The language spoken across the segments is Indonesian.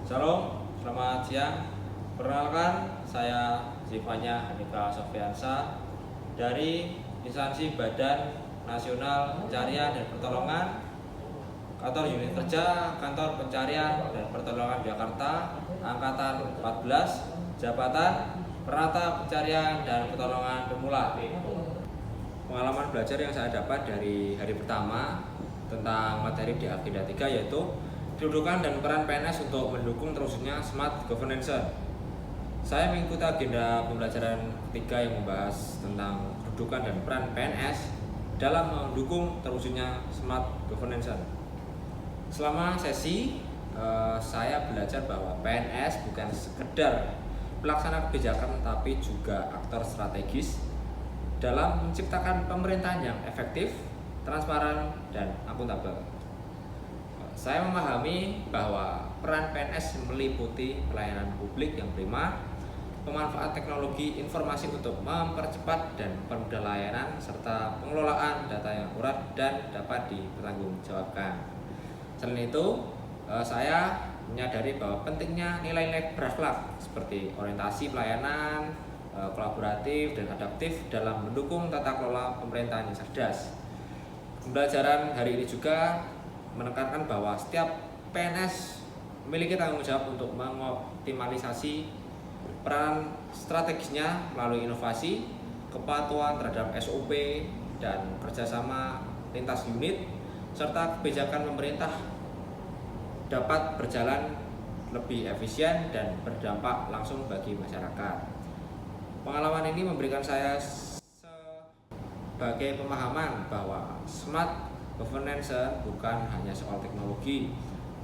Shalom, selamat siang. Perkenalkan, saya Zivanya Andika Sofiansa dari instansi Badan Nasional Pencarian dan Pertolongan, Kantor Unit Kerja Kantor Pencarian dan Pertolongan Jakarta, Angkatan 14, Jabatan Perata Pencarian dan Pertolongan Pemula. Pengalaman belajar yang saya dapat dari hari pertama tentang materi di agenda 3 yaitu kedudukan dan peran PNS untuk mendukung terwujudnya smart governance. Saya mengikuti agenda pembelajaran 3 yang membahas tentang kedudukan dan peran PNS dalam mendukung terwujudnya smart governance. Selama sesi, saya belajar bahwa PNS bukan sekedar pelaksana kebijakan tapi juga aktor strategis dalam menciptakan pemerintahan yang efektif, transparan, dan akuntabel. Saya memahami bahwa peran PNS meliputi pelayanan publik yang prima, pemanfaat teknologi informasi untuk mempercepat dan mempermudah layanan, serta pengelolaan data yang akurat dan dapat dipertanggungjawabkan. Selain itu, saya menyadari bahwa pentingnya nilai-nilai berakhlak seperti orientasi pelayanan, kolaboratif, dan adaptif dalam mendukung tata kelola pemerintahan yang cerdas. Pembelajaran hari ini juga menekankan bahwa setiap PNS memiliki tanggung jawab untuk mengoptimalisasi peran strategisnya melalui inovasi, kepatuhan terhadap SOP, dan kerjasama lintas unit, serta kebijakan pemerintah dapat berjalan lebih efisien dan berdampak langsung bagi masyarakat. Pengalaman ini memberikan saya sebagai pemahaman bahwa smart governance bukan hanya soal teknologi,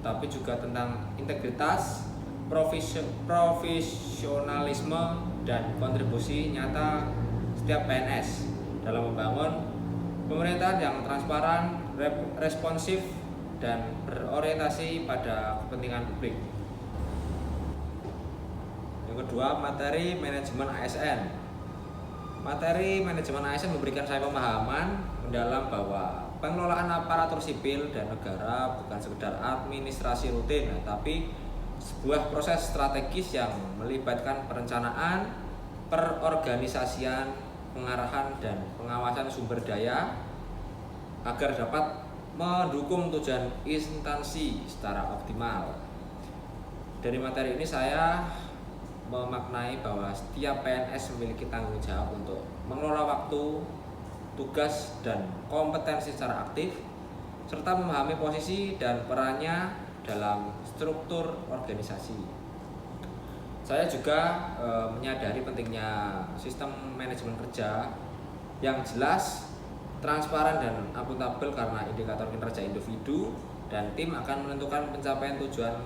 tapi juga tentang integritas, profesionalisme, dan kontribusi nyata setiap PNS dalam membangun pemerintahan yang transparan, responsif, dan berorientasi pada kepentingan publik. Yang kedua, materi manajemen ASN. Materi manajemen ASN memberikan saya pemahaman mendalam bahwa pengelolaan aparatur sipil dan negara bukan sekedar administrasi rutin, tapi sebuah proses strategis yang melibatkan perencanaan, perorganisasian, pengarahan, dan pengawasan sumber daya agar dapat mendukung tujuan instansi secara optimal. Dari materi ini saya memaknai bahwa setiap PNS memiliki tanggung jawab untuk mengelola waktu, tugas, dan kompetensi secara aktif, serta memahami posisi dan perannya dalam struktur organisasi. Saya juga menyadari pentingnya sistem manajemen kerja yang jelas, transparan, dan akuntabel karena indikator kinerja individu dan tim akan menentukan pencapaian tujuan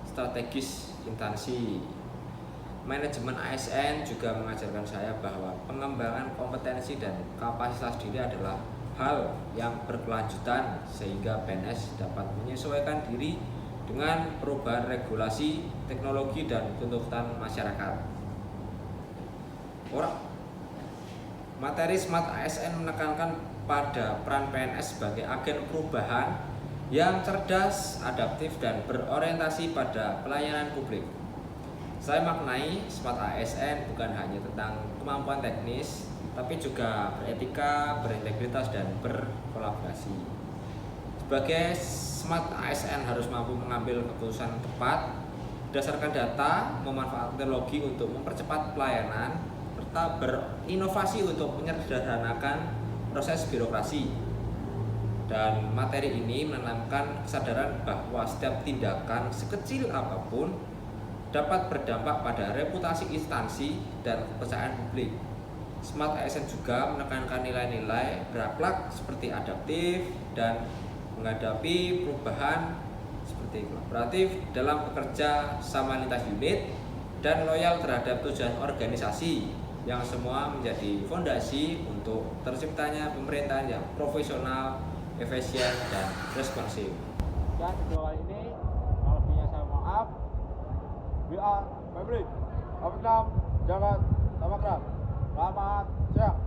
strategis instansi. Manajemen ASN juga mengajarkan saya bahwa pengembangan kompetensi dan kapasitas diri adalah hal yang berkelanjutan sehingga PNS dapat menyesuaikan diri dengan perubahan regulasi, teknologi, dan tuntutan masyarakat. Materi Smart ASN menekankan pada peran PNS sebagai agen perubahan yang cerdas, adaptif, dan berorientasi pada pelayanan publik. Saya maknai Smart ASN bukan hanya tentang kemampuan teknis, tapi juga beretika, berintegritas, dan berkolaborasi. Sebagai Smart ASN harus mampu mengambil keputusan tepat berdasarkan data, memanfaatkan teknologi untuk mempercepat pelayanan, serta berinovasi untuk menyederhanakan proses birokrasi. Dan materi ini menanamkan kesadaran bahwa setiap tindakan sekecil apapun dapat berdampak pada reputasi instansi dan kepercayaan publik. Smart ASN juga menekankan nilai-nilai berakhlak seperti adaptif dan menghadapi perubahan, seperti kolaboratif dalam bekerja sama lintas unit, dan loyal terhadap tujuan organisasi, yang semua menjadi fondasi untuk terciptanya pemerintahan yang profesional, efisien, dan responsif. Dan kedua kali ini, kalau lebihnya saya mohon maaf. We are family. Jagat Tamakran. Selamat siang.